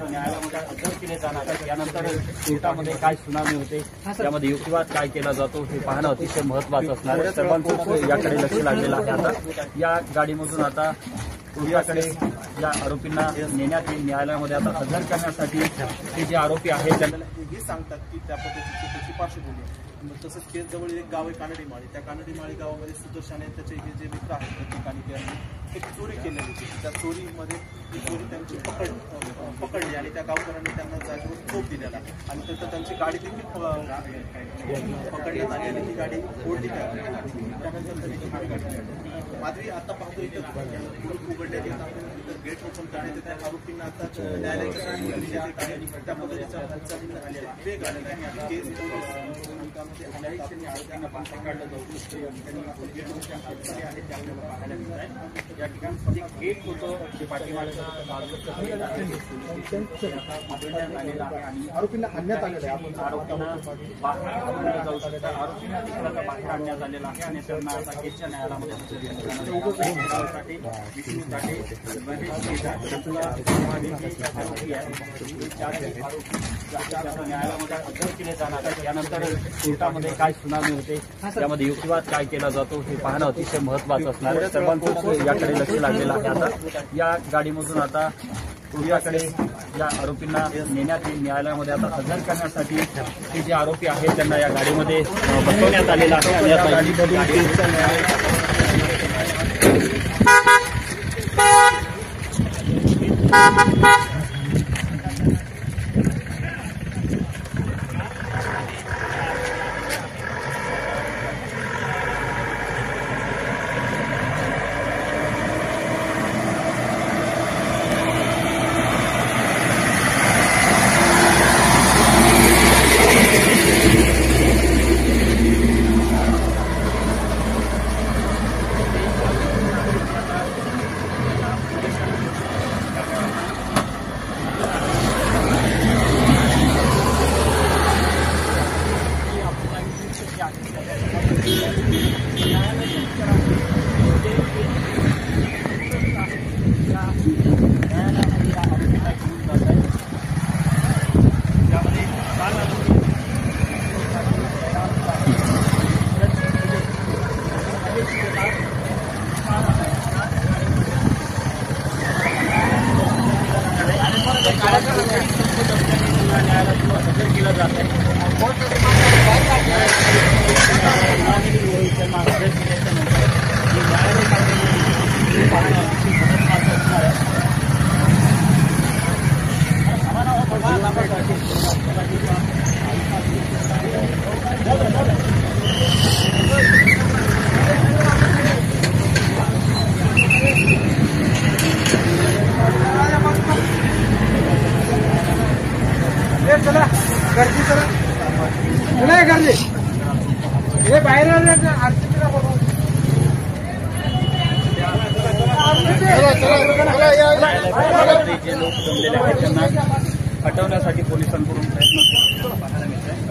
न्यायालयामध्ये हजर केले जाणार आहे। यानंतर कोर्टामध्ये काय सुनावणी होते, त्यामध्ये युक्तिवाद काय केला जातो हे पाहणं अतिशय महत्त्वाचं असणार आहे। सर्वांचं याकडे लक्ष लागलेलं आहे। आता या गाडीमधून आता कोर्टाकडे या आरोपींना नेण्यात येईल। न्यायालयामध्ये आता हजर करण्यासाठी ते जे आरोपी आहेत त्यांना हे सांगतात की त्या पद्धतीची त्याची पार्श्वभूमी आहे। तसंच केस जवळ एक गाव आहे कानडीमाळी, त्या कानडीमाळी गावामध्ये सुदर्शन आणि त्याचे जे मित्र आहेत त्या ठिकाणी त्यांनी एक चोरी केलेली होती। त्या चोरीमध्ये ती चोरी त्यांची पकडली आणि त्या गावकऱ्यांनी त्यांना जागेवर चोप दिलेला आणि नंतर त्यांची गाडी देखील पकडण्यात आली आणि ती गाडी ओढली त्यानंतर माधवी आता पाहतो इथं उघडण्यात येत आपण गेट ओपन करण्यात येत आहे। आरोपींना आता न्यायालयाच्या त्या पद्धतीचा वेग आलेला आहे। केस आरोपींना बाहेर काढलं जाऊ या ठिकाणी गेट होतं ते पाठीमागचं आणि आरोपींना आणण्यात आलेलं आहे। आपण आरोपींना बाहेर जाऊ शकता, आरोपींना बाहेर आणण्यात आलेलं आहे आणि त्यांना आता केसच्या न्यायालयामध्ये न्यायालयामध्ये हजर केले जाणार आहे। यानंतर कोर्टामध्ये काय सुनावणी होते, त्यामध्ये युक्तिवाद काय केला जातो हे पाहणं अतिशय महत्त्वाचं असणार आहे। सर्वांचं याकडे लक्ष लागलेलं आहे। आता या गाडीमधून आता कोर्टाकडे या आरोपींना नेण्यात येईल। न्यायालयामध्ये आता हजर करण्यासाठी ते जे आरोपी आहेत त्यांना या गाडीमध्ये बसवण्यात आलेलं आहे आणि या गाडीमधून हजर केलं जात आहे। चला गर्दी चला नाही गर्दी हे बाहेर जे लोक जमलेले आहेत त्यांना हटवण्यासाठी पोलिसांकडून प्रयत्न पाहायला मिळत आहे।